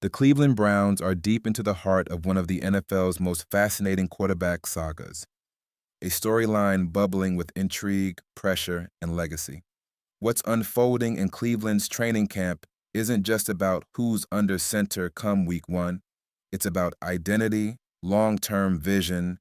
The Cleveland Browns are deep into the heart of one of the NFL's most fascinating quarterback sagas, a storyline bubbling with intrigue, pressure, and legacy. What's unfolding in Cleveland's training camp isn't just about who's under center come week one. It's about identity, long-term vision,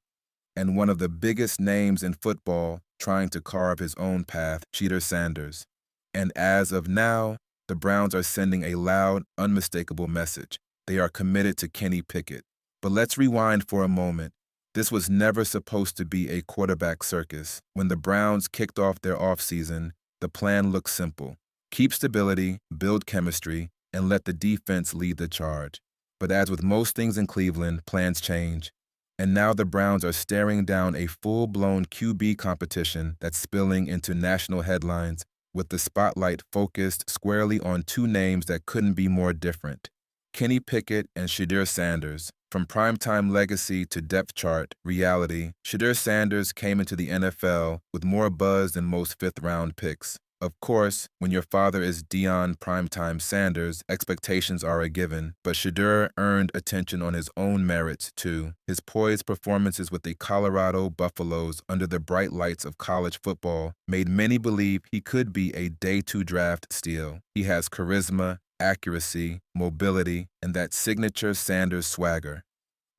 and one of the biggest names in football trying to carve his own path, Shedeur Sanders. And as of now, the Browns are sending a loud, unmistakable message. They are committed to Kenny Pickett. But let's rewind for a moment. This was never supposed to be a quarterback circus. When the Browns kicked off their offseason, the plan looked simple. Keep stability, build chemistry, and let the defense lead the charge. But as with most things in Cleveland, plans change. And now the Browns are staring down a full-blown QB competition that's spilling into national headlines, with the spotlight focused squarely on two names that couldn't be more different: Kenny Pickett and Shedeur Sanders. From primetime legacy to depth chart reality, Shedeur Sanders came into the NFL with more buzz than most fifth-round picks. Of course, when your father is Deion Primetime Sanders, expectations are a given, but Shedeur earned attention on his own merits, too. His poised performances with the Colorado Buffaloes under the bright lights of college football made many believe he could be a day two draft steal. He has charisma, accuracy, mobility, and that signature Sanders swagger.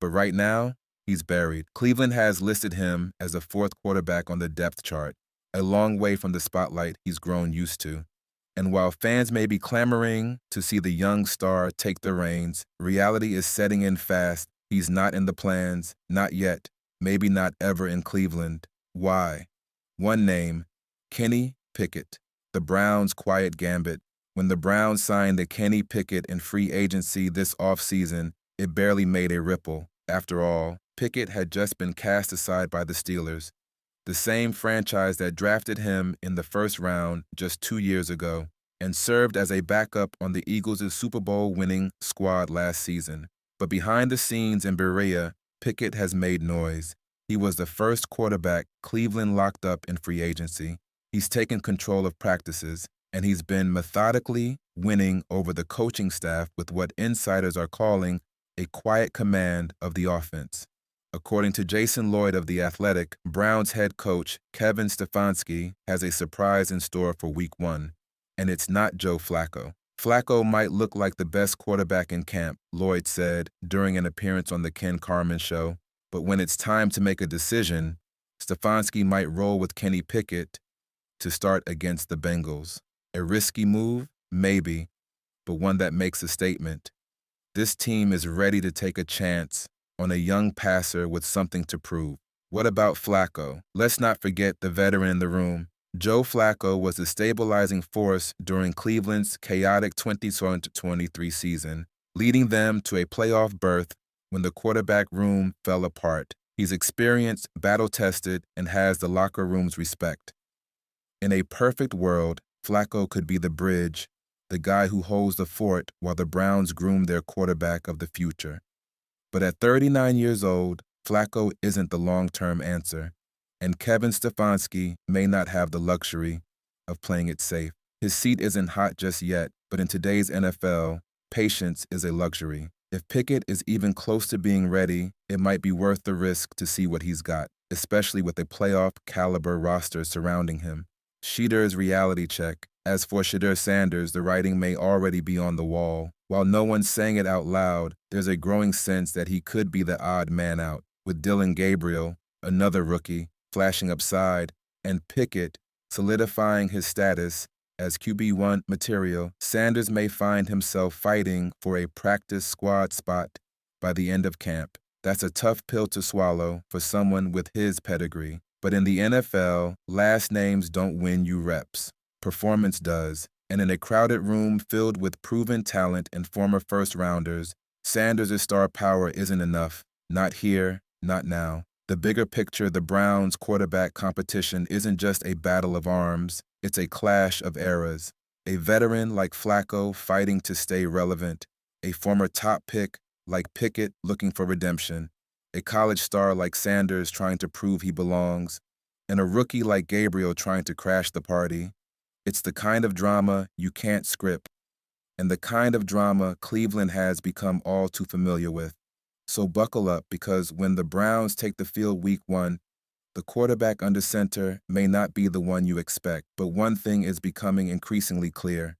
But right now, he's buried. Cleveland has listed him as a fourth quarterback on the depth chart, a long way from the spotlight he's grown used to. And while fans may be clamoring to see the young star take the reins, reality is setting in fast. He's not in the plans, not yet, maybe not ever in Cleveland. Why? One name: Kenny Pickett, the Browns' quiet gambit. When the Browns signed the Kenny Pickett in free agency this offseason, it barely made a ripple. After all, Pickett had just been cast aside by the Steelers, the same franchise that drafted him in the first round just 2 years ago, and served as a backup on the Eagles' Super Bowl-winning squad last season. But behind the scenes in Berea, Pickett has made noise. He was the first quarterback Cleveland locked up in free agency. He's taken control of practices, and he's been methodically winning over the coaching staff with what insiders are calling a quiet command of the offense. According to Jason Lloyd of The Athletic, Browns head coach Kevin Stefanski has a surprise in store for week one, and it's not Joe Flacco. Flacco might look like the best quarterback in camp, Lloyd said during an appearance on the Ken Carman Show, but when it's time to make a decision, Stefanski might roll with Kenny Pickett to start against the Bengals. A risky move? Maybe, but one that makes a statement. This team is ready to take a chance on a young passer with something to prove. What about Flacco? Let's not forget the veteran in the room. Joe Flacco was the stabilizing force during Cleveland's chaotic 2023 season, leading them to a playoff berth when the quarterback room fell apart. He's experienced, battle-tested, and has the locker room's respect. In a perfect world, Flacco could be the bridge, the guy who holds the fort while the Browns groom their quarterback of the future. But at 39 years old, Flacco isn't the long-term answer, and Kevin Stefanski may not have the luxury of playing it safe. His seat isn't hot just yet, but in today's NFL, patience is a luxury. If Pickett is even close to being ready, it might be worth the risk to see what he's got, especially with a playoff-caliber roster surrounding him. Shedeur's reality check. As for Shedeur Sanders, the writing may already be on the wall. While no one's saying it out loud, there's a growing sense that he could be the odd man out, with Dillon Gabriel, another rookie, flashing upside, and Pickett solidifying his status as QB1 material. Sanders may find himself fighting for a practice squad spot by the end of camp. That's a tough pill to swallow for someone with his pedigree. But in the NFL, last names don't win you reps. Performance does. And in a crowded room filled with proven talent and former first-rounders, Sanders' star power isn't enough. Not here, not now. The bigger picture, the Browns' quarterback competition isn't just a battle of arms. It's a clash of eras. A veteran like Flacco fighting to stay relevant. A former top pick like Pickett looking for redemption. A college star like Sanders trying to prove he belongs. And a rookie like Gabriel trying to crash the party. It's the kind of drama you can't script. and the kind of drama Cleveland has become all too familiar with. So buckle up, because when the Browns take the field week 1, the quarterback under center may not be the one you expect, but one thing is becoming increasingly clear.